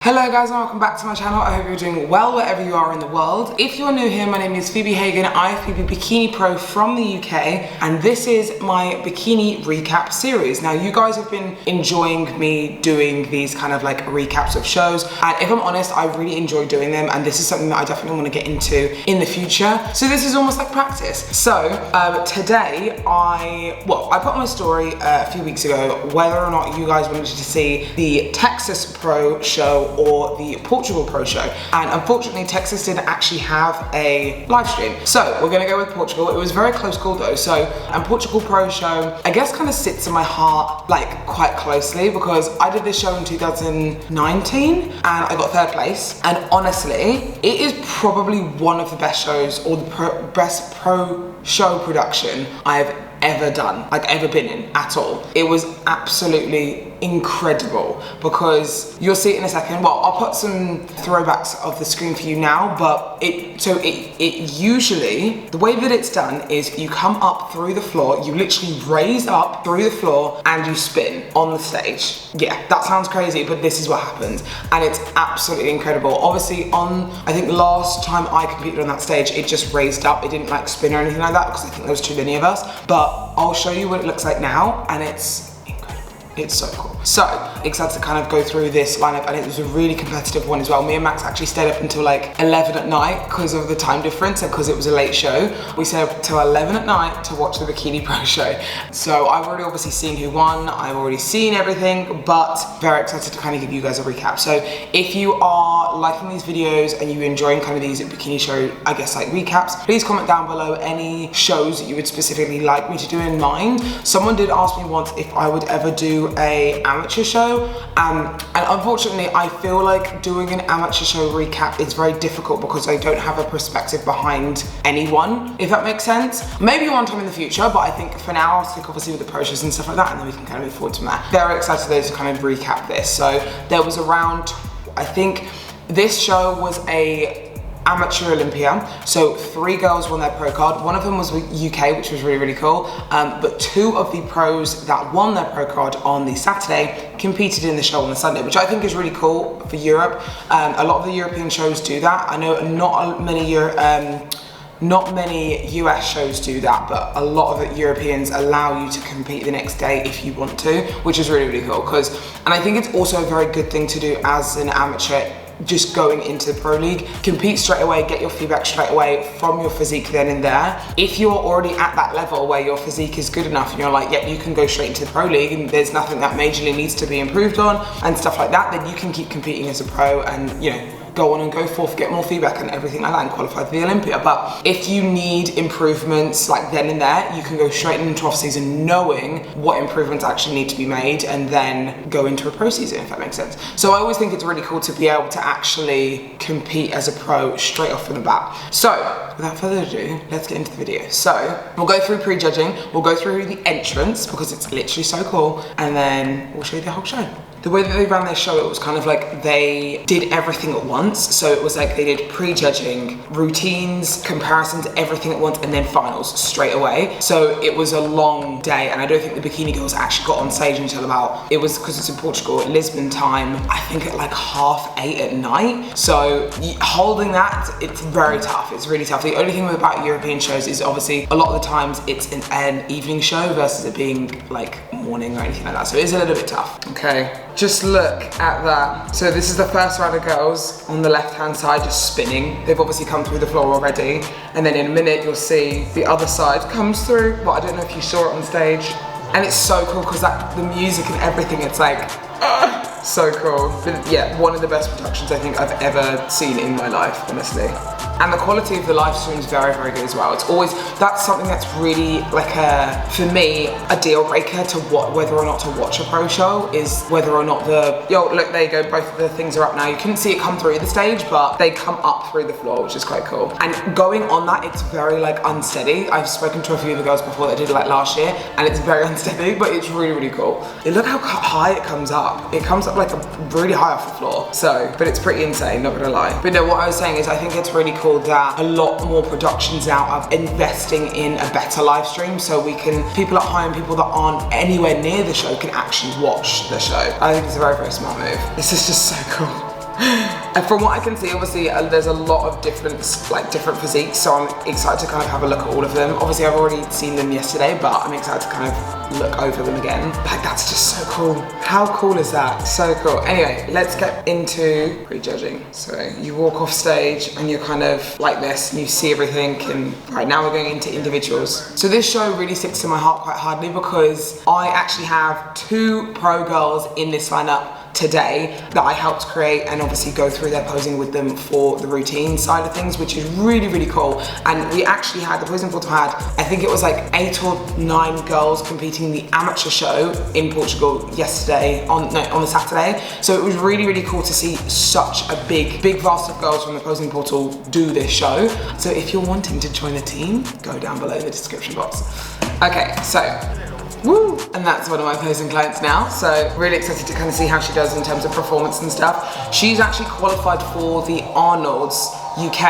Hello guys and welcome back to my channel. I hope you're doing well wherever you are in the world. If you're new here, my name is Phoebe Hagen, IFBB Bikini Pro from the UK, and this is my bikini recap series. Now you guys have been enjoying me doing these kind of like recaps of shows, and if I'm honest, I really enjoy doing them, and this is something that I definitely want to get into in the future. So this is almost like practice. So today I put on my story a few weeks ago whether or not you guys wanted to see the Texas Pro show or the Portugal Pro show, and unfortunately Texas didn't actually have a live stream, so we're gonna go with Portugal. It was a very close call though. So Portugal Pro show I guess kind of sits in my heart like quite closely because I did this show in 2019 and I got third place, and honestly it is probably one of the best shows or the best pro show production I've ever done, like ever been in at all. It was absolutely incredible because you'll see it in a second. Well, I'll put some throwbacks of the screen for you now, but it usually, the way that it's done is you come up through the floor, you literally raise up through the floor and you spin on the stage. Yeah, that sounds crazy, but this is what happens, and it's absolutely incredible. Obviously I think last time I competed on that stage, it just raised up, it didn't like spin or anything like that because I think there was too many of us, but I'll show you what it looks like now, and it's incredible. It's so cool. So excited to kind of go through this lineup, and it was a really competitive one as well. Me and Max actually stayed up until like 11 at night because of the time difference and because it was a late show. We stayed up till 11 at night to watch the Bikini Pro show. So I've already obviously seen who won, I've already seen everything, but very excited to kind of give you guys a recap. So if you are liking these videos and you're enjoying kind of these bikini show, I guess like recaps, please comment down below any shows that you would specifically like me to do in mind. Someone did ask me once if I would ever do a amateur show, and unfortunately I feel like doing an amateur show recap is very difficult because I don't have a perspective behind anyone, if that makes sense. Maybe one time in the future, but I think for now I'll stick obviously with the pro shows and stuff like that, and then we can kind of move forward from there. Very excited though to kind of recap this. So there was around, I think this show was a amateur Olympia, so 3 girls won their pro card. One of them was UK, which was really, really cool, but 2 of the pros that won their pro card on the Saturday competed in the show on the Sunday, which I think is really cool for Europe. A lot of the European shows do that. I know not many US shows do that, but a lot of the Europeans allow you to compete the next day if you want to, which is really, really cool. And I think it's also a very good thing to do as an amateur, just going into the pro league. Compete straight away, get your feedback straight away from your physique then and there. If you're already at that level where your physique is good enough and you're like, yeah, you can go straight into the pro league and there's nothing that majorly needs to be improved on and stuff like that, then you can keep competing as a pro and, you know, go on and go forth, get more feedback and everything like that, and qualify for the Olympia. But if you need improvements like then and there, you can go straight into off season knowing what improvements actually need to be made and then go into a pro season, if that makes sense. So I always think it's really cool to be able to actually compete as a pro straight off from the bat. So without further ado, let's get into the video. So we'll go through pre-judging, we'll go through the entrance because it's literally so cool, and then we'll show you the whole show. The way that they ran their show, it was kind of like they did everything at once. So it was like they did pre-judging, routines, comparisons, everything at once, and then finals straight away. So it was a long day, and I don't think the bikini girls actually got on stage until about, it was because it's in Portugal, at Lisbon time, I think at like 8:30 at night. So holding that, it's very tough, it's really tough. The only thing about European shows is obviously a lot of the times it's an evening show versus it being like morning or anything like that. So it is a little bit tough. Okay. Just look at that. So this is the first round of girls on the left-hand side, just spinning. They've obviously come through the floor already. And then in a minute, you'll see the other side comes through, but I don't know if you saw it on stage. And it's so cool because the music and everything, it's like, so cool. But yeah, one of the best productions I think I've ever seen in my life, honestly. And the quality of the live stream is very, very good as well. It's always, that's something that's really like for me, a deal breaker to whether or not to watch a pro show is whether or not look, there you go, both of the things are up now. You couldn't see it come through the stage, but they come up through the floor, which is quite cool. And going on that, it's very like unsteady. I've spoken to a few of the girls before that did it like last year, and it's very unsteady, but it's really, really cool. And look how high it comes up. It comes up like really high off the floor. So, but it's pretty insane, not gonna lie. But no, what I was saying is I think it's really cool that a lot more productions now are investing in a better live stream, so people at home, people that aren't anywhere near the show can actually watch the show. I think it's a very, very smart move. This is just so cool. And from what I can see, obviously, there's a lot of different physiques, so I'm excited to kind of have a look at all of them. Obviously, I've already seen them yesterday, but I'm excited to kind of look over them again. Like, that's just so cool. How cool is that? So cool. Anyway, let's get into prejudging. So you walk off stage and you're kind of like this and you see everything, and right now we're going into individuals. So this show really sticks to my heart quite hardly because I actually have 2 pro girls in this lineup today that I helped create and obviously go through their posing with them for the routine side of things, which is really, really cool. And we actually had, the posing photo had, I think it was like 8 or 9 girls competing in the amateur show in Portugal yesterday, on the Saturday. So it was really, really cool to see such a big vast of girls from the posing portal do this show. So if you're wanting to join the team, go down below in the description box. Okay, so woo! And that's one of my posing clients now, so really excited to kind of see how she does in terms of performance and stuff. She's actually qualified for the Arnold's UK,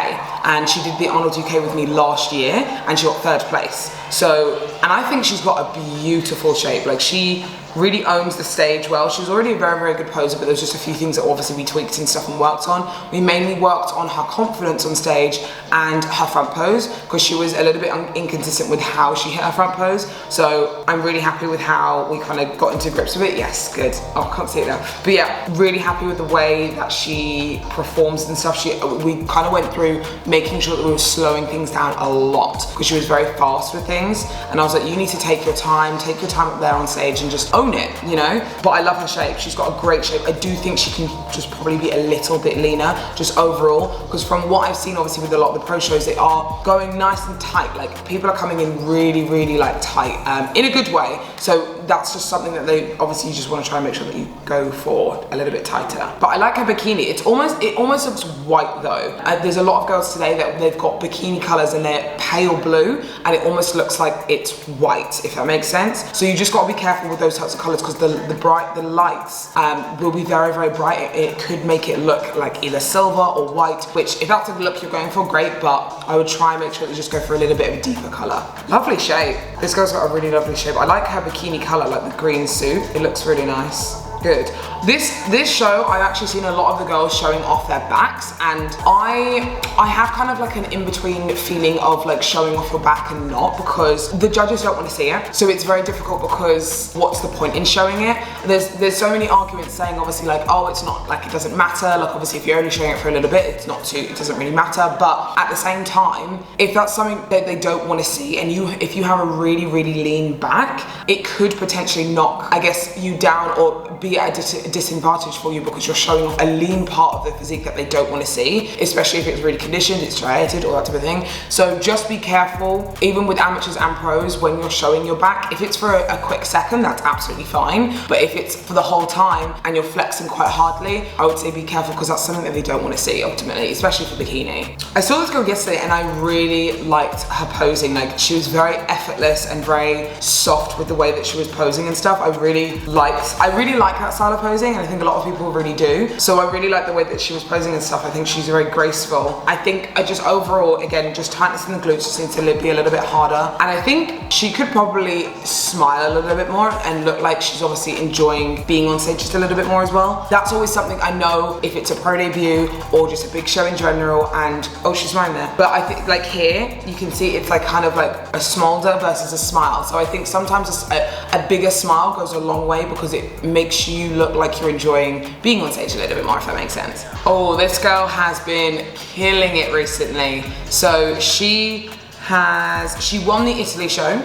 and she did the Arnold's UK with me last year, and she got 3rd place. So, and I think she's got a beautiful shape. Like, she really owns the stage well. She was already a very, very good poser, but there's just a few things that obviously we tweaked and stuff and worked on. We mainly worked on her confidence on stage and her front pose, because she was a little bit inconsistent with how she hit her front pose. So I'm really happy with how we kind of got into grips with it. Yes, good. Oh, I can't see it now. But yeah, really happy with the way that she performs and stuff. We kind of went through making sure that we were slowing things down a lot, because she was very fast with things. And I was like, you need to take your time up there on stage and just own it, you know? But I love her shape. She's got a great shape. I do think she can just probably be a little bit leaner, just overall, because from what I've seen, obviously with a lot of the pro shows, they are going nice and tight. Like, people are coming in really, really like tight, in a good way. So that's just something that they obviously, you just want to try and make sure that you go for a little bit tighter. But I like her bikini. It almost looks white though. There's a lot of girls today that they've got bikini colors and they're pale blue, and it almost looks like it's white, if that makes sense. So you just got to be careful with those types of colors, because the lights will be very, very bright. It could make it look like either silver or white, which if that's the look you're going for, great, but I would try and make sure that you just go for a little bit of a deeper color. Lovely shape. This girl's got a really lovely shape. I like her bikini color, like the green suit. It looks really nice. Good. This show, I've actually seen a lot of the girls showing off their backs, and I have kind of like an in-between feeling of like showing off your back and not, because the judges don't want to see it. So it's very difficult, because what's the point in showing it? There's so many arguments saying obviously like, oh, it's not, like, it doesn't matter. Like, obviously if you're only showing it for a little bit, it doesn't really matter. But at the same time, if that's something that they don't want to see, and if you have a really, really lean back, it could potentially knock, I guess, you down or be at a disadvantage for you, because you're showing off a lean part of the physique that they don't want to see, especially if it's really conditioned, it's striated, all that type of thing. So just be careful, even with amateurs and pros, when you're showing your back. If it's for a quick second, that's absolutely fine. But if it's for the whole time and you're flexing quite hardly, I would say be careful, because that's something that they don't want to see ultimately, especially for bikini. I saw this girl yesterday and I really liked her posing. Like, she was very effortless and very soft with the way that she was posing and stuff. I really liked that style of posing, and I think a lot of people really do. So I really like the way that she was posing and stuff. I think she's very graceful. I think just overall, again, just tightness in the glutes just needs to be a little bit harder. And I think she could probably smile a little bit more and look like she's obviously enjoying being on stage just a little bit more as well. That's always something I know if it's a pro debut or just a big show in general. And oh, she's smiling there. But I think like here, you can see it's like kind of like a smolder versus a smile. So I think sometimes a bigger smile goes a long way, because it makes you look like you're enjoying being on stage a little bit more, if that makes sense. Oh, this girl has been killing it recently. So she won the Italy show.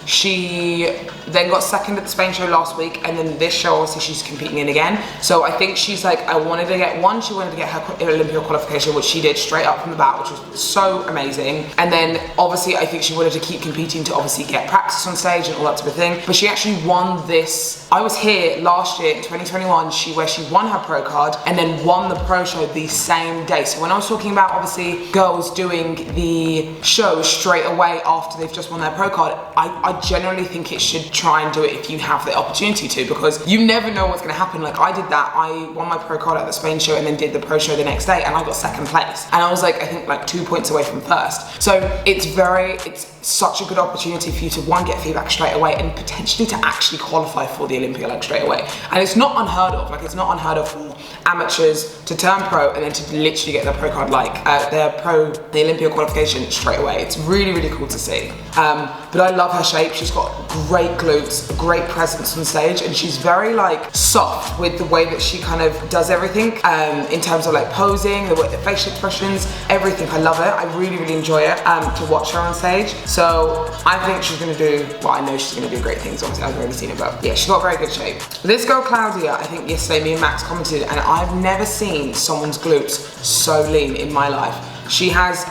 She then got 2nd at the Spain show last week, and then this show obviously she's competing in again. So I think she's like, she wanted to get her Olympia qualification, which she did straight up from the bat, which was so amazing. And then obviously I think she wanted to keep competing to obviously get practice on stage and all that type of thing. But she actually won this. I was here last year in 2021, where she won her pro card and then won the pro show the same day. So when I was talking about obviously girls doing the show straight away after they've just won their pro card, I generally think it should try and do it if you have the opportunity to, because you never know what's going to happen. Like, I did that. I won my pro card at the Spain show and then did the pro show the next day, and I got 2nd place, and I was like, I think like 2 points away from 1st. So it's such a good opportunity for you to, one, get feedback straight away, and potentially to actually qualify for the Olympia like straight away. And it's not unheard of. Like, it's not unheard of for amateurs to turn pro and then to literally get their pro card, like the Olympia qualification straight away. It's really, really cool to see. But I love her shape. She's got great glutes, a great presence on stage, and she's very like soft with the way that she kind of does everything in terms of like posing, the facial expressions, everything. I love it. I really, really enjoy it to watch her on stage. So I think she's gonna do, well, I know she's gonna do great things. Obviously, I've already seen it, but yeah, she's got very good shape. This girl, Claudia, I think yesterday me and Max commented, and I've never seen someone's glutes so lean in my life. She has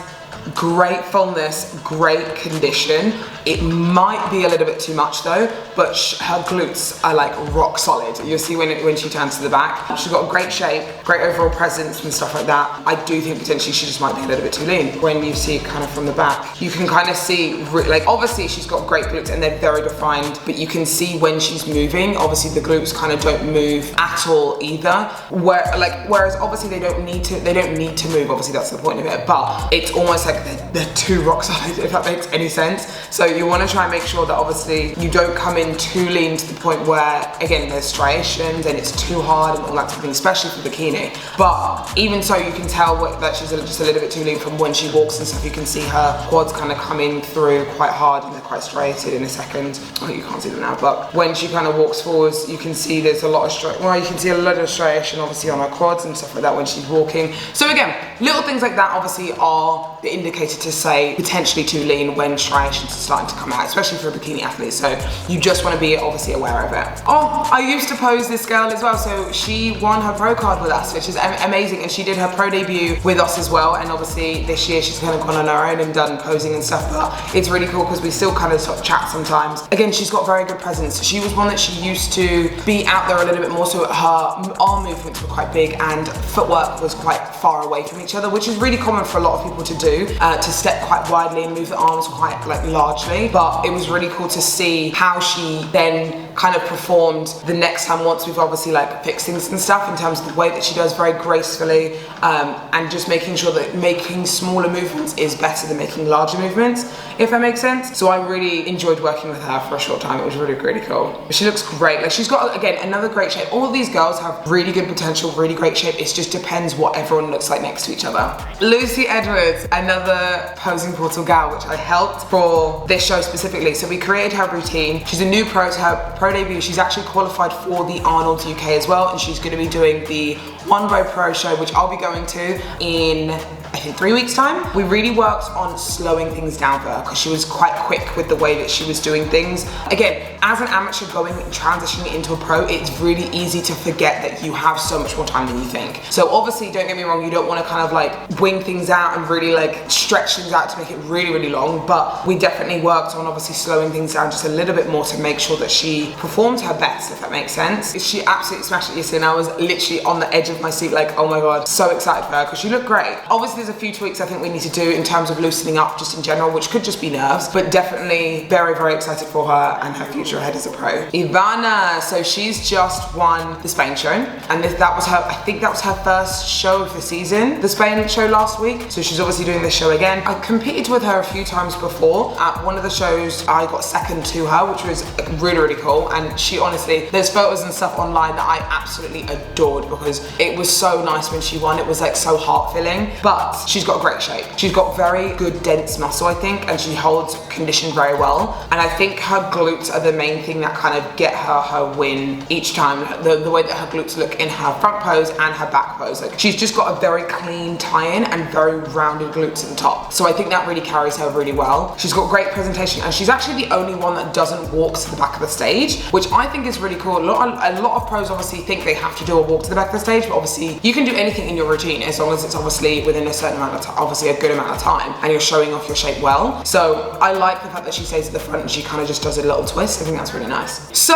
great fullness, great condition. It might be a little bit too much though, but her glutes are like rock solid. You'll see when she turns to the back. She's got great shape, great overall presence and stuff like that. I do think potentially she just might be a little bit too lean. When you see kind of from the back, you can kind of see, like obviously she's got great glutes and they're very defined, but you can see when she's moving, obviously the glutes kind of don't move at all either. Whereas obviously they don't need to move, obviously that's the point of it, but it's almost like they're too rock solid, if that makes any sense. So you want to try and make sure that obviously you don't come in too lean to the point where, again, there's striations and it's too hard and all that type of thing, especially for bikini. But even so, you can tell that she's just a little bit too lean from when she walks and stuff. You can see her quads kind of coming through quite hard and they're quite striated in a second. Oh, you can't see them now, but when she kind of walks forwards, you can see there's a lot of you can see a lot of striation obviously on her quads and stuff like that when she's walking. So again, little things like that obviously are the indicator to say potentially too lean when striations are starting to come out, especially for a bikini athlete. So you just want to be obviously aware of it. Oh, I used to pose this girl as well. So she won her pro card with us, which is amazing. And she did her pro debut with us as well. And obviously this year she's kind of gone on her own and done posing and stuff, but it's really cool because we still kind of sort of chat sometimes. Again, she's got very good presence. She was one that she used to be out there a little bit more, so her arm movements were quite big and footwork was quite far away from each other, which is really common for a lot of people to do, to step quite widely and move the arms quite like largely. But it was really cool to see how she then kind of performed the next time once we've obviously like fixed things and stuff, in terms of the way that she does very gracefully, and just making sure that making smaller movements is better than making larger movements, if that makes sense. So I really enjoyed working with her for a short time. It was really, really cool. But she looks great. Like she's got, again, another great shape. All of these girls have really good potential, really great shape. It just depends what everyone looks like next to each other. Lucy Edwards, another posing portal gal, which I helped for this show specifically. So we created her routine. She's a new pro, to her pro debut. She's actually qualified for the Arnold UK as well, and she's going to be doing the One Row Pro show, which I'll be going to in, I think, 3 weeks time. We really worked on slowing things down for her because she was quite quick with the way that she was doing things. Again, as an amateur transitioning into a pro, it's really easy to forget that you have so much more time than you think. So obviously, don't get me wrong, you don't want to kind of like wing things out and really like stretch things out to make it really, really long, but we definitely worked on obviously slowing things down just a little bit more to make sure that she performed her best, if that makes sense. She absolutely smashed it yesterday, and I was literally on the edge of my seat like, oh my god, so excited for her because she looked great. Obviously, there's a few tweaks I think we need to do in terms of loosening up just in general, which could just be nerves, but definitely very, very excited for her and her future ahead as a pro. Ivana, so she's just won the Spain show, and that was her, I think that was her first show of the season, the Spain show last week. So she's obviously doing this show again. I competed with her a few times before. At one of the shows, I got second to her, which was really, really cool. And she honestly, there's photos and stuff online that I absolutely adored because it was so nice when she won. It was like so heart-filling, but she's got great shape. She's got very good dense muscle, I think, and she holds condition very well. And I think her glutes are the main thing that kind of get her win each time. The way that her glutes look in her front pose and her back pose. Like, she's just got a very clean tie-in and very rounded glutes at the top. So I think that really carries her really well. She's got great presentation, and she's actually the only one that doesn't walk to the back of the stage, which I think is really cool. A lot of pros obviously think they have to do a walk to the back of the stage, but obviously you can do anything in your routine as long as it's obviously within a certain amount of time, obviously a good amount of time, and you're showing off your shape well. So I like the fact that she stays at the front and she kind of just does a little twist. I think that's really nice. So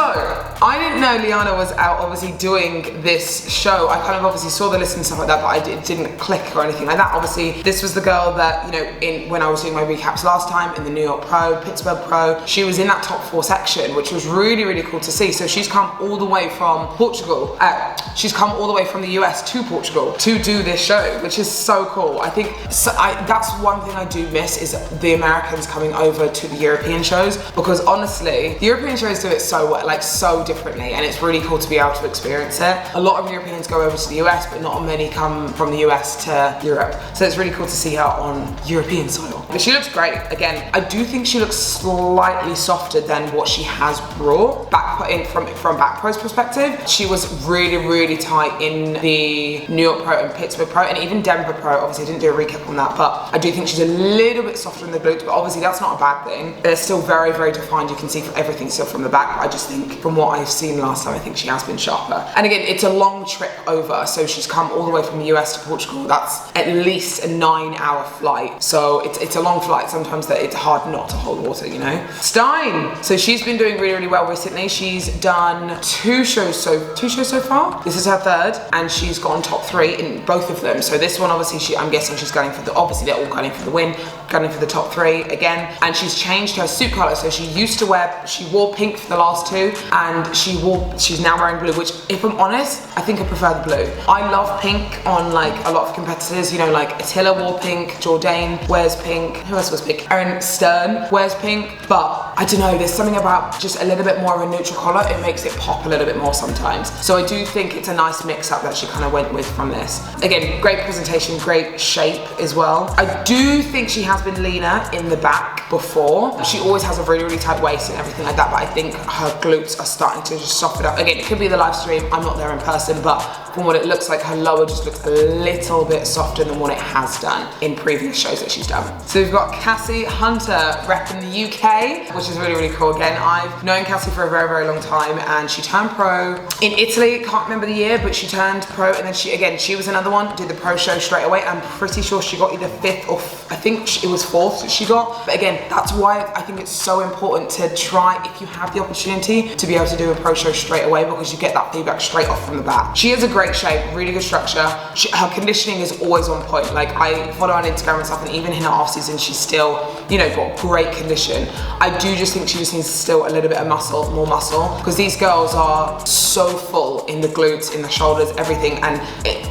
I didn't know Liana was out obviously doing this show. I kind of obviously saw the list and stuff like that, but it didn't click or anything like that. Obviously, this was the girl that, you know, when I was doing my recaps last time in the New York Pro, Pittsburgh Pro, she was in that top 4 section, which was really, really cool to see. So she's come all the way from Portugal. She's come all the way from the the US to Portugal to do this show, which is so cool. I think that's one thing I do miss, is the Americans coming over to the European shows, because honestly, the European shows do it so well, like so differently, and it's really cool to be able to experience it. A lot of Europeans go over to the US, but not many come from the US to Europe. So it's really cool to see her on European soil. But she looks great. Again, I do think she looks slightly softer than what she has brought back in from back post perspective. She was really tight in the New York Pro and Pittsburgh Pro and even Denver Pro. Obviously I didn't do a recap on that, but I do think she's a little bit softer in the glutes, but obviously that's not a bad thing. They're still very defined. You can see everything still from the back, but I just think from what I've seen last time, I think she has been sharper. And again, it's a long trip over, so she's come all the way from the US to Portugal. That's at least a 9-hour flight, so it's a long flight. Sometimes it's hard not to hold water, you know. Stein, so she's been doing really well recently. She's done two shows so far. This is her third, and she's gotten top 3 in both of them. So this one, obviously, I'm guessing she's going for obviously they're all going for the win, going for the top 3 again. And she's changed her suit color. So she wore pink for the last 2, and she's now wearing blue, which, if I'm honest, I think I prefer the blue. I love pink on like a lot of competitors, you know, like Attila wore pink, Jourdain wears pink, who else was pink? Aaron Stern wears pink, but I don't know, there's something about just a little bit more of a neutral color, it makes it pop a little bit more sometimes. So I do think it's a nice mix up that she kind of went with from this. Again, great presentation, great shape as well. I do think she has been leaner in the back before. She always has a really tight waist and everything like that, but I think her glutes are starting to just soften up. Again, it could be the live stream, I'm not there in person, but from what it looks like, her lower just looks a little bit softer than what it has done in previous shows that she's done. So we've got Cassie Hunter repping the UK, which is really cool. Again, I've known Cassie for a very long time, and she turned pro in Italy, can't remember the year, but she turned pro, and then she was another one, did the pro show straight away. I'm pretty sure she got either 5th or I think it was 4th that she got. But again, that's why I think it's so important to try, if you have the opportunity, to be able to do a pro show straight away, because you get that feedback straight off from the bat. She has a great shape, really good structure. Her conditioning is always on point. Like, I follow her on Instagram and stuff, and even in her off season, she's still, you know, got great condition. I do just think she just needs still a little bit of more muscle, because these girls are so full in the glutes, in the shoulders, everything, and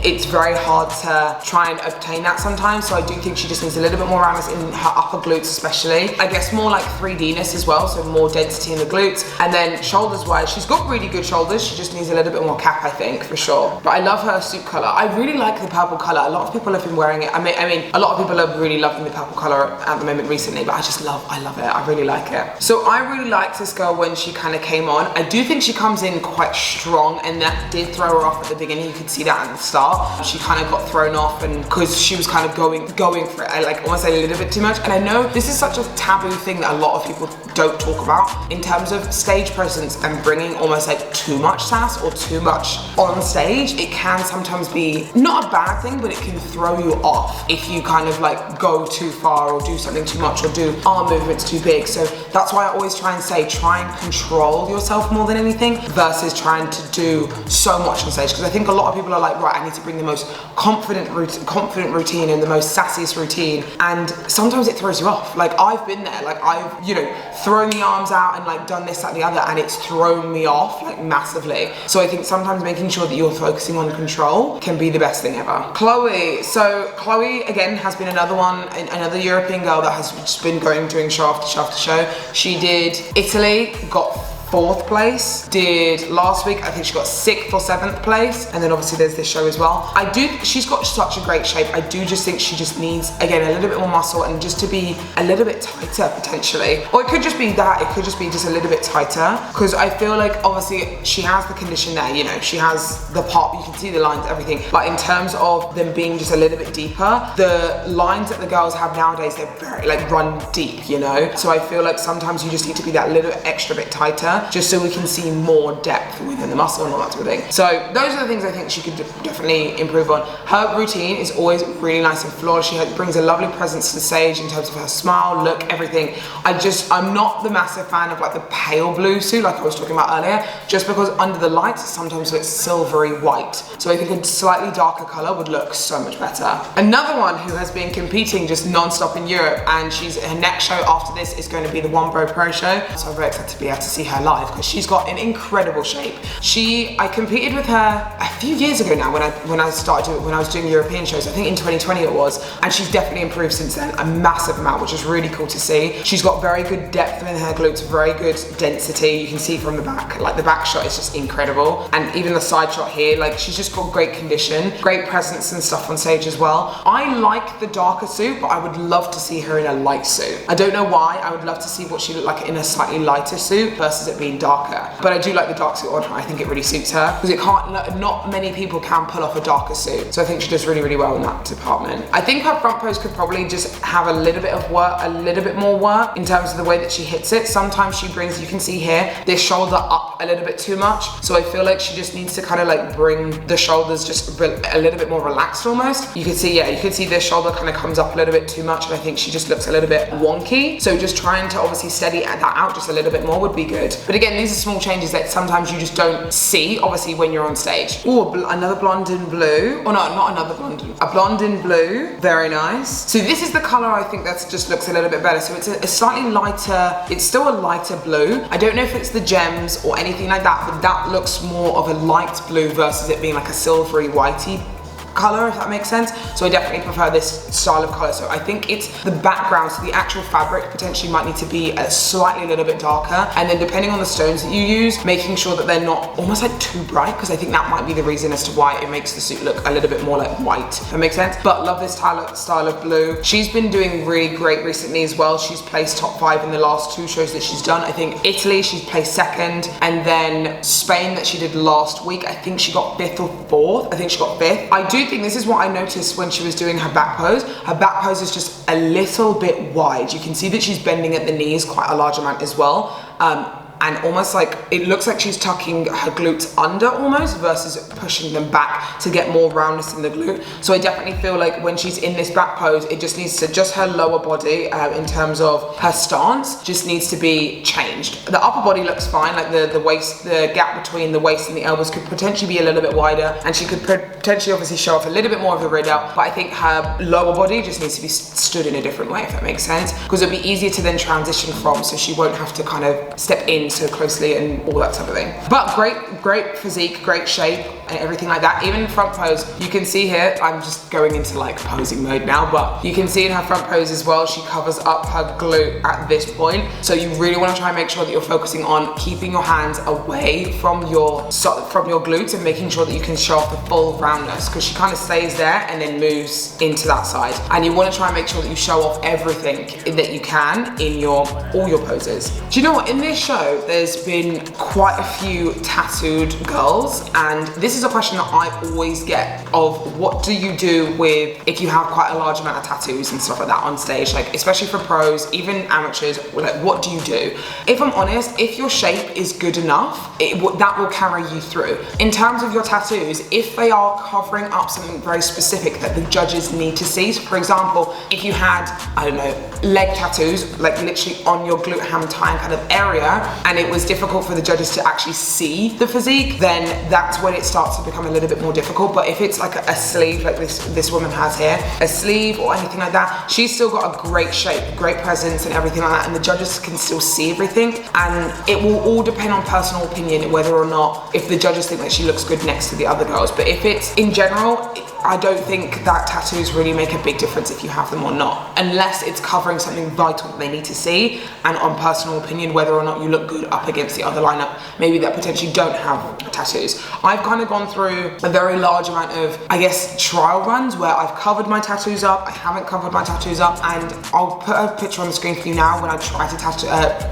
it's very hard to try and obtain that sometimes. So I do think she just needs a little bit more roundness in her upper glutes especially. I guess more like 3Dness as well, so more density in the glutes. And then shoulders wise, she's got really good shoulders, she just needs a little bit more cap, I think, for sure. But I love her suit color. I really like the purple color. A lot of people have been wearing it. I mean, a lot of people are really loving the purple color at the moment recently, but I love it. I really like it. So I really liked this girl when she kind of came on. I do think she comes in quite strong, and that did throw her off at the beginning. You could see that at the start. She kind of got thrown off, and because she was kind of going for it, I like almost a little bit too much. And I know this is such a taboo thing that a lot of people don't talk about in terms of stage presence and bringing almost like too much sass or too much on stage. It can sometimes be not a bad thing, but it can throw you off if you kind of like go too far or do something too much or do arm movements too big. So that's why I always try and say, try and control yourself more than anything versus trying to do so much on stage. Because I think a lot of people are like, right, I need to bring the most confident routine and the most sassiest routine, and sometimes it throws you off. Like, I've been there, like I've, you know, thrown the arms out and like done this, that, and the other, and it's thrown me off like massively. So I think sometimes making sure that you're focusing on control can be the best thing ever. Chloe, so Chloe again has been another European girl that has just been doing show after show after show. She did Italy, got 4th place, did last week, I think she got 6th or 7th place, and then obviously there's this show as well. She's got such a great shape. I do just think she just needs, again, a little bit more muscle and just to be a little bit tighter potentially. Or it could just be that, it could just be just a little bit tighter, because I feel like obviously she has the condition there, you know, she has the pop, you can see the lines, everything, but in terms of them being just a little bit deeper, the lines that the girls have nowadays, they're very like run deep, you know? So I feel like sometimes you just need to be that little extra bit tighter, just so we can see more depth within the muscle and all that sort of thing. So those are the things I think she could definitely improve on. Her routine is always really nice and flawless. She brings a lovely presence to the stage in terms of her smile, look, everything. I'm not the massive fan of like the pale blue suit like I was talking about earlier, just because under the lights it sometimes looks silvery white. So I think a slightly darker color would look so much better. Another one who has been competing just non-stop in Europe, and her next show after this is going to be the One Pro show. So I'm very excited to be able to see her life because she's got an incredible shape. I competed with her a few years ago now when I was doing European shows. I think in 2020 it was, and she's definitely improved since then a massive amount, which is really cool to see. She's got very good depth in her glutes, very good density. You can see from the back, like the back shot is just incredible, and even the side shot here, like she's just got great condition, great presence and stuff on stage as well. I like the darker suit, but I would love to see her in a light suit. I don't know why. I would love to see what she looked like in a slightly lighter suit versus it being darker, but I do like the dark suit on her. I think it really suits her because not many people can pull off a darker suit, so I think she does really, really well in that department. I think her front pose could probably just have a little bit of work, a little bit more work in terms of the way that she hits it. Sometimes she brings, you can see here, this shoulder up a little bit too much, so I feel like she just needs to kind of like bring the shoulders just a little bit more relaxed almost. You can see, yeah, you can see this shoulder kind of comes up a little bit too much, and I think she just looks a little bit wonky, so just trying to obviously steady that out just a little bit more would be good. But again, these are small changes that sometimes you just don't see, obviously, when you're on stage. Oh, another blonde in blue. Oh no, not another blonde. A blonde in blue. Very nice. So this is the color I think that just looks a little bit better. So it's a slightly lighter, it's still a lighter blue. I don't know if it's the gems or anything like that, but that looks more of a light blue versus it being like a silvery whitey color, if that makes sense. So I definitely prefer this style of color. So I think it's the background, so the actual fabric potentially might need to be slightly a little bit darker, and then depending on the stones that you use, making sure that they're not almost like too bright, because I think that might be the reason as to why it makes the suit look a little bit more like white, if that makes sense. But love this style of blue. She's been doing really great recently as well. She's placed top 5 in the last 2 shows that she's done. I think Italy, she's placed 2nd, and then Spain that she did last week, I think she got 5th or 4th. I think she got 5th. I do think this is what I noticed when she was doing her back pose. Her back pose is just a little bit wide. You can see that she's bending at the knees quite a large amount as well. And almost like, it looks like she's tucking her glutes under almost versus pushing them back to get more roundness in the glute. So I definitely feel like when she's in this back pose, it just needs to, just her lower body in terms of her stance just needs to be changed. The upper body looks fine, like the waist, the gap between the waist and the elbows could potentially be a little bit wider, and she could potentially obviously show off a little bit more of the rid out, but I think her lower body just needs to be stood in a different way, if that makes sense, because it'll be easier to then transition from, so she won't have to kind of step in so closely and all that type of thing. But great physique, great shape and everything like that. Even in front pose, you can see here, I'm just going into like posing mode now, but you can see in her front pose as well, she covers up her glute at this point. So you really want to try and make sure that you're focusing on keeping your hands away from your glutes and making sure that you can show off the full roundness, because she kind of stays there and then moves into that side. And you want to try and make sure that you show off everything that you can in all your poses. Do you know what? In this show, there's been quite a few tattooed girls, and this is a question that I always get of what do you do with if you have quite a large amount of tattoos and stuff like that on stage, like especially for pros, even amateurs, like what do you do? If I'm honest, if your shape is good enough, that will carry you through. In terms of your tattoos, if they are covering up something very specific that the judges need to see, so for example, if you had, I don't know, leg tattoos, like literally on your glute ham tie kind of area, and it was difficult for the judges to actually see the physique, then that's when it starts to become a little bit more difficult. But if it's like a sleeve, like this woman has here, a sleeve or anything like that, she's still got a great shape, great presence and everything like that, and the judges can still see everything. And it will all depend on personal opinion whether or not, if the judges think that she looks good next to the other girls. But if it's in general, I don't think that tattoos really make a big difference if you have them or not, unless it's covering something vital that they need to see, and on personal opinion whether or not you look good up against the other lineup, maybe that potentially don't have tattoos. I've kind of gone through a very large amount of, I guess, trial runs where I've covered my tattoos up, I haven't covered my tattoos up, and I'll put a picture on the screen for you now when I try to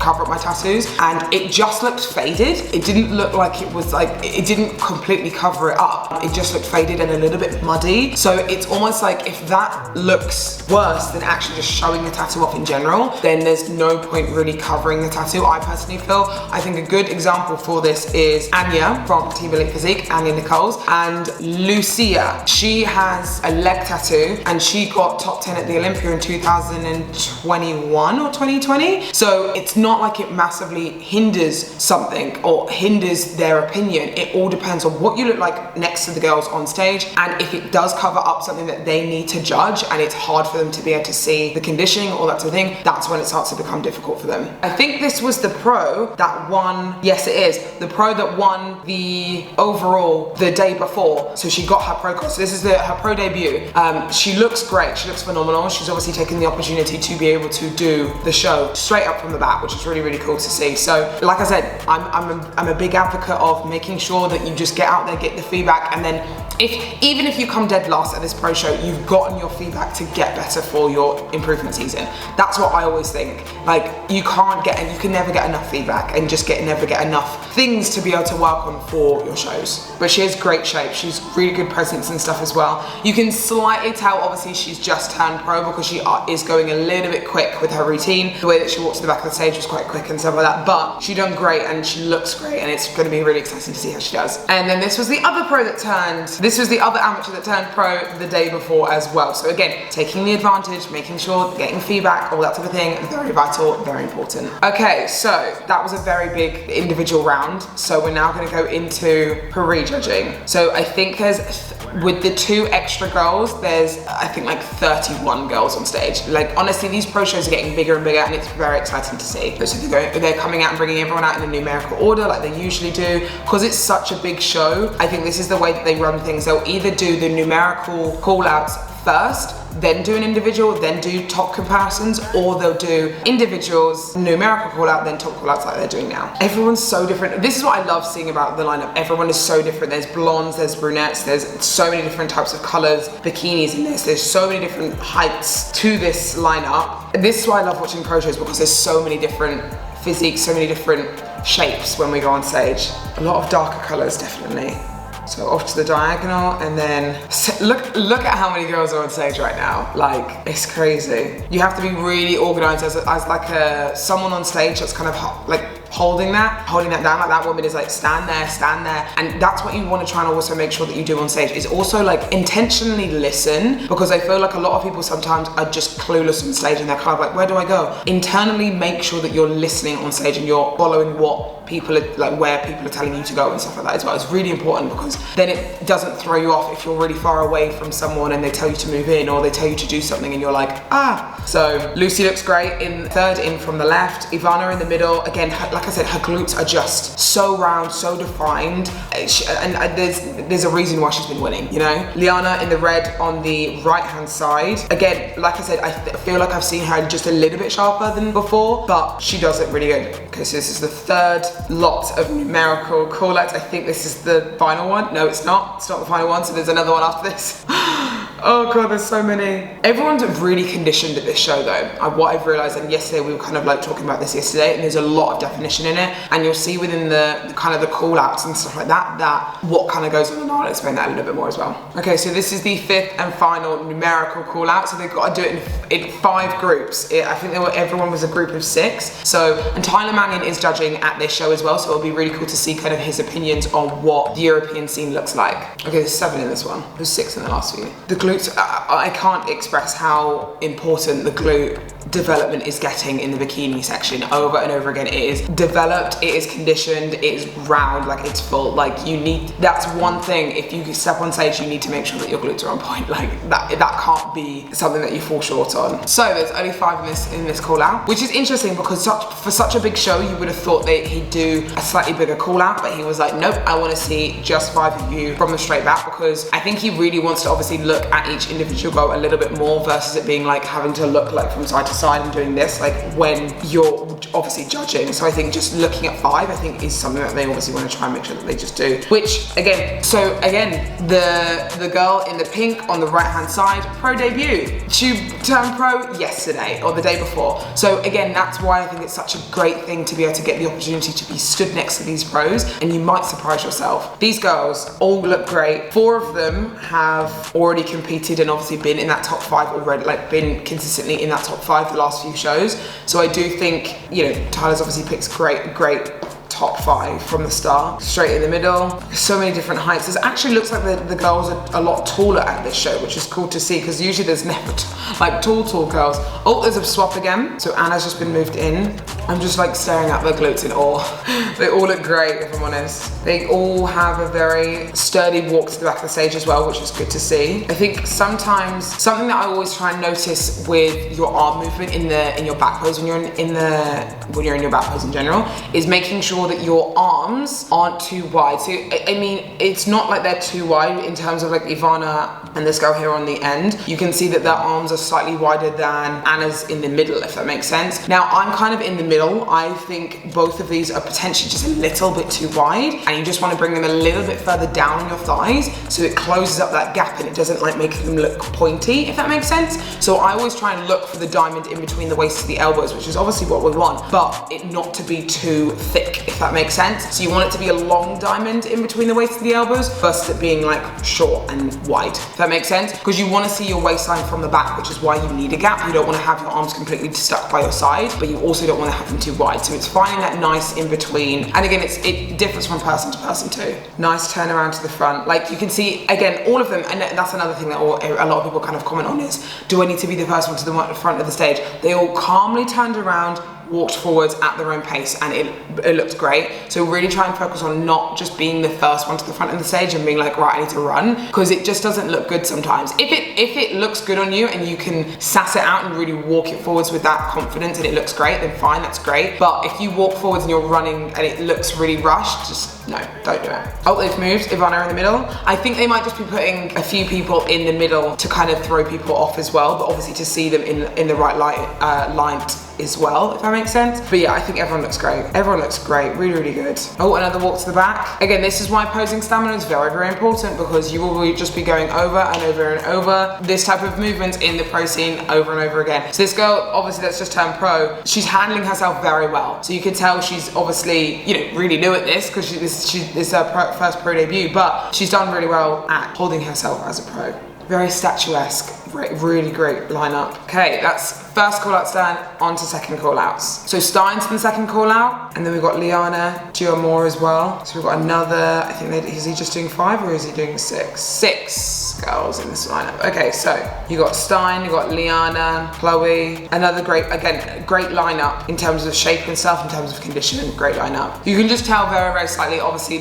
cover up my tattoos, and it just looked faded. It didn't look like it was like, it didn't completely cover it up. It just looked faded and a little bit muddy. So it's almost like if that looks worse than actually just showing the tattoo off in general, then there's no point really covering the tattoo, I personally feel. I think a good example for this is Anya from Team Elite Physique, Anya Nichols, and Lucia. She has a leg tattoo and she got top 10 at the Olympia in 2021 or 2020. So it's not like it massively hinders something or hinders their opinion. It all depends on what you look like next to the girls on stage, and if it athlete does cover up something that they need to judge, and it's hard for them to be able to see the conditioning or that sort of thing, that's when it starts to become difficult for them. I think this was the pro that won, yes it is, the pro that won the overall the day before. So she got her pro card. So this is her pro debut. She looks great, she looks phenomenal. She's obviously taken the opportunity to be able to do the show straight up from the bat, which is really, really cool to see. So like I said, I'm a big advocate of making sure that you just get out there, get the feedback, and then even if you come dead last at this pro show, you've gotten your feedback to get better for your improvement season. That's what I always think. Like, you can never get enough feedback, and just never get enough things to be able to work on for your shows. But she has great shape. She's really good presence and stuff as well. You can slightly tell, obviously, she's just turned pro because she is going a little bit quick with her routine. The way that she walks to the back of the stage was quite quick and stuff like that. But she done great, and she looks great, and it's going to be really exciting to see how she does. And then this was the other amateur that turned pro the day before as well. So again, taking the advantage, making sure, getting feedback, all that type of thing, very vital, very important. Okay, so that was a very big individual round. So we're now going to go into pre-judging. So I think with the 2 extra girls, there's I think like 31 girls on stage. Like, honestly, these pro shows are getting bigger and bigger, and it's very exciting to see. So they're coming out and bringing everyone out in a numerical order like they usually do. Because it's such a big show, I think this is the way that they run things. They'll either do the numerical call-outs first, then do an individual, then do top comparisons, or they'll do individuals, numerical call out, then top call outs like they're doing now. Everyone's so different. This is what I love seeing about the lineup. Everyone is so different. There's blondes, there's brunettes, there's so many different types of colors, bikinis in this. There's so many different heights to this lineup. This is why I love watching pro shows, because there's so many different physiques, so many different shapes when we go on stage. A lot of darker colors, definitely. So off to the diagonal, and then look at how many girls are on stage right now. Like, it's crazy. You have to be really organized as like someone on stage that's kind of like holding that down. Like, that woman is like, stand there, and that's what you want to try and also make sure that you do on stage, is also like intentionally listen, because I feel like a lot of people sometimes are just clueless on stage, and they're kind of like, where do I go? Internally make sure that you're listening on stage and you're following what people are, like where people are telling you to go and stuff like that as well. It's really important, because then it doesn't throw you off if you're really far away from someone and they tell you to move in, or they tell you to do something and you're like, ah. So Lucy looks great in third, in from the left. Ivana in the middle. Again, like I said, her glutes are just so round, so defined, and there's a reason why she's been winning, you know? Liana in the red on the right hand side. Again, like I said, I feel like I've seen her just a little bit sharper than before, but she does it really good. Okay, so this is the third lot of numerical call-outs. I think this is the final one. No, it's not. It's not the final one, so there's another one after this. Oh God, there's so many. Everyone's really conditioned at this show though. What I've realized, and yesterday we were kind of like talking about this yesterday, and there's a lot of definition in it, and you'll see within the kind of the call outs and stuff like that what kind of goes on, and I'll explain that a little bit more as well. Okay, so this is the 5th and final numerical call out. So they've got to do it in 5 groups. I think everyone was a group of 6. So, and Tyler Mannion is judging at this show as well, so it'll be really cool to see kind of his opinions on what the European scene looks like. Okay, there's 7 in this one. There's 6 in the last few. The glutes, I can't express how important the glute development is getting in the bikini section over and over again. It is developed, it is conditioned, it is round, like it's full. Like, you need, that's one thing, if you step on stage, you need to make sure that your glutes are on point. Like, that can't be something that you fall short on. So there's only 5 in this call out, which is interesting, because for such a big show, you would have thought that he'd do a slightly bigger call out, but he was like, nope, I want to see just 5 of you from the straight back, because I think he really wants to obviously look at each individual goal a little bit more, versus it being like having to look like from side to side and doing this like when you're obviously judging. So I think just looking at 5, I think, is something that they obviously want to try and make sure that they just do. Which again, the girl in the pink on the right hand side, pro debut. She turned pro yesterday or the day before. So again, that's why I think it's such a great thing to be able to get the opportunity to be stood next to these pros, and you might surprise yourself. These girls all look great. 4 of them have already competed and obviously been in that top 5 already, like been consistently in that top 5 the last few shows. So I do think, you know, Tyler's obviously picks great top 5 from the start. Straight in the middle. So many different heights. It actually looks like the girls are a lot taller at this show, which is cool to see because usually there's never like tall girls. Oh, there's a swap again. So Anna's just been moved in. I'm just like staring at their glutes in awe. They all look great, if I'm honest. They all have a very sturdy walk to the back of the stage as well, which is good to see. I think sometimes something that I always try and notice with your arm movement in your back pose when you're in your back pose in general is making sure that your arms aren't too wide. So I mean, it's not like they're too wide in terms of like Ivana and this girl here on the end. You can see that their arms are slightly wider than Anna's in the middle, if that makes sense. Now I'm kind of in the middle. I think both of these are potentially just a little bit too wide, and you just want to bring them a little bit further down on your thighs so it closes up that gap and it doesn't like make them look pointy, if that makes sense. So I always try and look for the diamond in between the waist to the elbows, which is obviously what we want, but it not to be too thick, if that makes sense. So you want it to be a long diamond in between the waist to the elbows versus it being like short and wide, if that makes sense. Because you want to see your waistline from the back, which is why you need a gap. You don't want to have your arms completely stuck by your side, but you also don't want to have them too wide. So it's finding that nice in between. And again, it differs from person to person too. Nice turn around to the front. Like you can see, again, all of them, and that's another thing that a lot of people kind of comment on is, do I need to be the first one to the front of the stage? They all calmly turned around, walked forwards at their own pace, and it looked great. So really try and focus on not just being the first one to the front of the stage and being like, right, I need to run, because it just doesn't look good sometimes. If it looks good on you and you can sass it out and really walk it forwards with that confidence and it looks great, then fine, that's great. But if you walk forwards and you're running and it looks really rushed, just no, don't do it. Oh, they've moved. Ivana in the middle. I think they might just be putting a few people in the middle to kind of throw people off as well, but obviously to see them in the right light as well, if that makes sense. But yeah, I think everyone looks great. Everyone looks great, really, really good. Oh, another walk to the back. Again, this is why posing stamina is very, very important, because you will just be going over and over and over this type of movement in the pro scene over and over again. So this girl, obviously that's just turned pro, she's handling herself very well. So you can tell she's obviously, you know, really new at this, because this is her first pro debut, but she's done really well at holding herself as a pro. Very statuesque, really great lineup. Okay, that's first call out Stein, on to second call outs. So Stein's in the second call out, and then we've got Liana, Gio Moore as well. So we've got another, I think is he just doing 5 or is he doing 6? 6 girls in this lineup. Okay, so you got Stein, you got Liana, Chloe, another great lineup in terms of shape and stuff, in terms of conditioning, great lineup. You can just tell very, very slightly, obviously,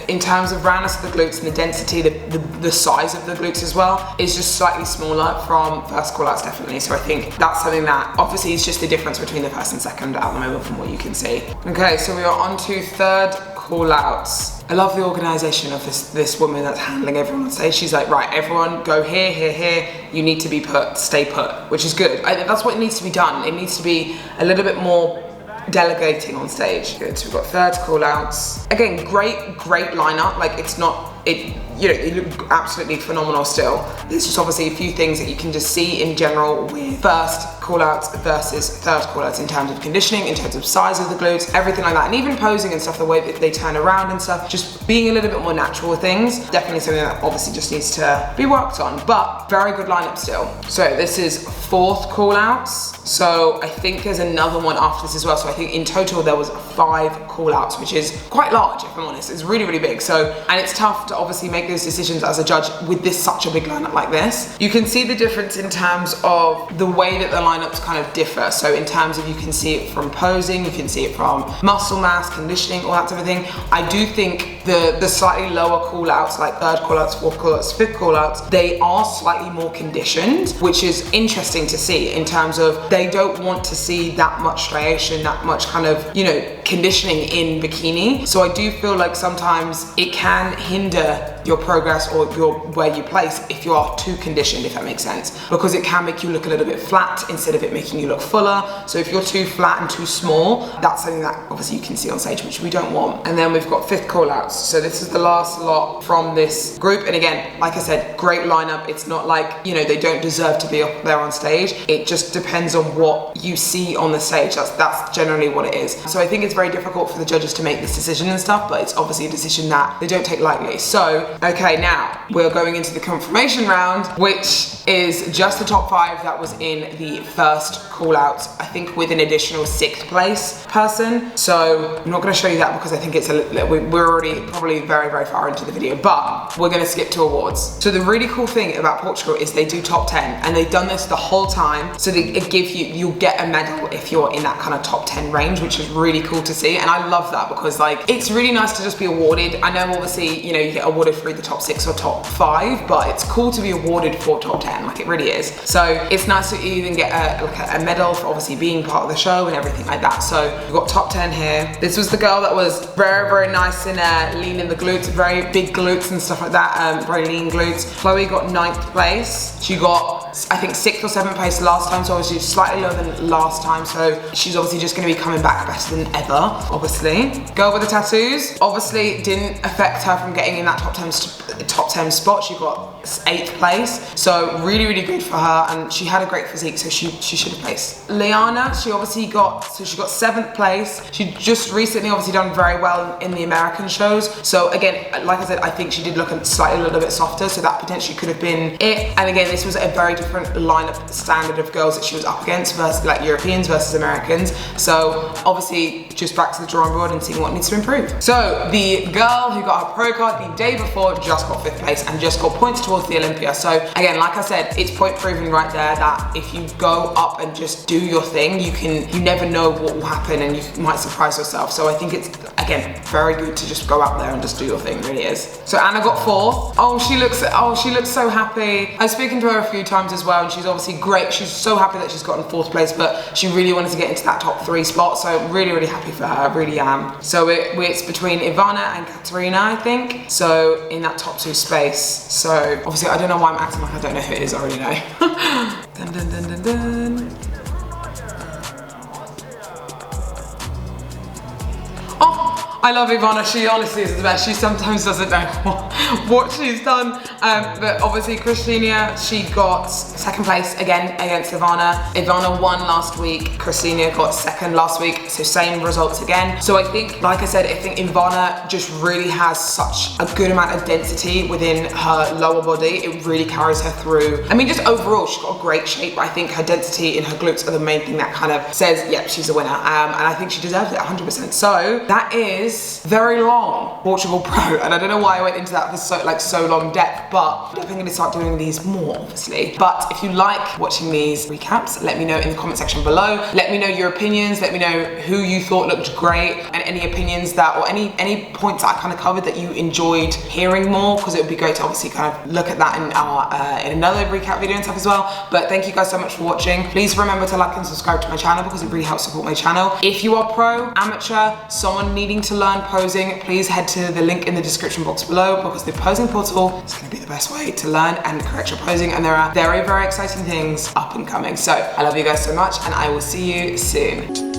in terms of roundness of the glutes and the density, the size of the glutes as well, is just slightly smaller from first call outs, definitely. So I think that's something that obviously is just the difference between the first and second at the moment from what you can see. Okay, so we are on to third call outs. I love the organization of this woman that's handling everyone on stage. She's like, right, everyone go here, here, here. You need to be put, stay put, which is good. I think that's what needs to be done. It needs to be a little bit more delegating on stage. Good, so we've got third call outs. Again, great lineup. Like you look absolutely phenomenal still. There's just obviously a few things that you can just see in general with first call outs versus third call outs in terms of conditioning, in terms of size of the glutes, everything like that. And even posing and stuff, the way that they turn around and stuff, just being a little bit more natural with things. Definitely something that obviously just needs to be worked on, but very good lineup still. So this is fourth call outs. So I think there's another one after this as well. So I think in total there was 5 call outs, which is quite large, if I'm honest. It's really, really big. So, and it's tough to obviously make those decisions as a judge with such a big lineup like this. You can see the difference in terms of the way that the lineups kind of differ. So in terms of, you can see it from posing, you can see it from muscle mass, conditioning, all that type of thing. I do think the slightly lower call outs, like third call outs, fourth call outs, fifth call outs, they are slightly more conditioned, which is interesting to see in terms of they don't want to see that much striation, that much kind of, you know, conditioning in bikini. So I do feel like sometimes it can hinder your progress or where you place if you are too conditioned, if that makes sense, because it can make you look a little bit flat instead of it making you look fuller. So if you're too flat and too small, that's something that obviously you can see on stage, which we don't want. And then we've got fifth call outs. So this is the last lot from this group. And again, like I said, great lineup. It's not like, you know, they don't deserve to be up there on stage. It just depends on what you see on the stage. That's generally what it is. So I think it's it's very difficult for the judges to make this decision and stuff, but it's obviously a decision that they don't take lightly. So, okay, now we're going into the confirmation round, which is just the top 5 that was in the first call out, I think with an additional 6th place person. So I'm not going to show you that because I think it's we're already probably very, very far into the video, but we're going to skip to awards. So the really cool thing about Portugal is they do top 10, and they've done this the whole time. So it gives you'll get a medal if you're in that kind of top 10 range, which is really cool to see. And I love that because like, it's really nice to just be awarded. I know obviously, you know, you get awarded for the top 6 or top 5, but it's cool to be awarded for top 10, like it really is. So it's nice to even get a medal for obviously being part of the show and everything like that. So we've got top 10 here. This was the girl that was very, very nice and lean in the glutes, very big glutes and stuff like that, very lean glutes. Chloe got 9th place. She got, I think, 6th or 7th place last time, so obviously slightly lower than last time, so she's obviously just going to be coming back better than ever, obviously. Girl with the tattoos, obviously didn't affect her from getting in that top 10 spot. She got 8th place, so really, really good for her, and she had a great physique, so she should have placed. Liana, she obviously got 7th place. She just recently obviously done very well in the American shows, so again, like I said, I think she did look slightly a little bit softer, so that potentially could have been it. And again, this was a very different lineup standard of girls that she was up against versus like Europeans versus Americans, so obviously just back to the drawing board and seeing what needs to improve. So the girl who got her pro card the day before just got 5th place and just got points towards the Olympia. So again, like I said, it's point proven right there that if you go up and just do your thing, you never know what will happen and you might surprise yourself. So I think it's, again, very good to just go out there and just do your thing, it really is. So Anna got 4th. Oh, she looks so happy. I've spoken to her a few times as well, and she's obviously great. She's so happy that she's gotten 4th place, but she really wanted to get into that top 3 spot, so really, really happy for her, I really am. So it's between Ivana and Katerina, I think, so in that top 2 space. So obviously I don't know why I'm acting like I don't know who it is, I already know. Dun, dun, dun, dun, dun. I love Ivana, she honestly is the best. She sometimes doesn't know what she's done. But obviously Christina, she got 2nd place again against Ivana. Ivana won last week, Christina got 2nd last week, so same results again. So I think, like I said, I think Ivana just really has such a good amount of density within her lower body. It really carries her through. I mean, just overall, she's got a great shape. I think her density in her glutes are the main thing that kind of says, yep, she's a winner. And I think she deserves it 100%. So that is very long Portugal Pro, and I don't know why I went into that for so long depth, but I'm definitely going to start doing these more, obviously. But if you like watching these recaps, let me know in the comment section below. Let me know your opinions, let me know who you thought looked great, and any opinions that, or any points that I kind of covered that you enjoyed hearing more, because it would be great to obviously kind of look at that in another recap video and stuff as well. But thank you guys so much for watching. Please remember to like and subscribe to my channel because it really helps support my channel. If you are pro, amateur, someone needing to learn posing, please head to the link in the description box below, because the posing portal is going to be the best way to learn and correct your posing, and there are very, very exciting things up and coming. So I love you guys so much, and I will see you soon.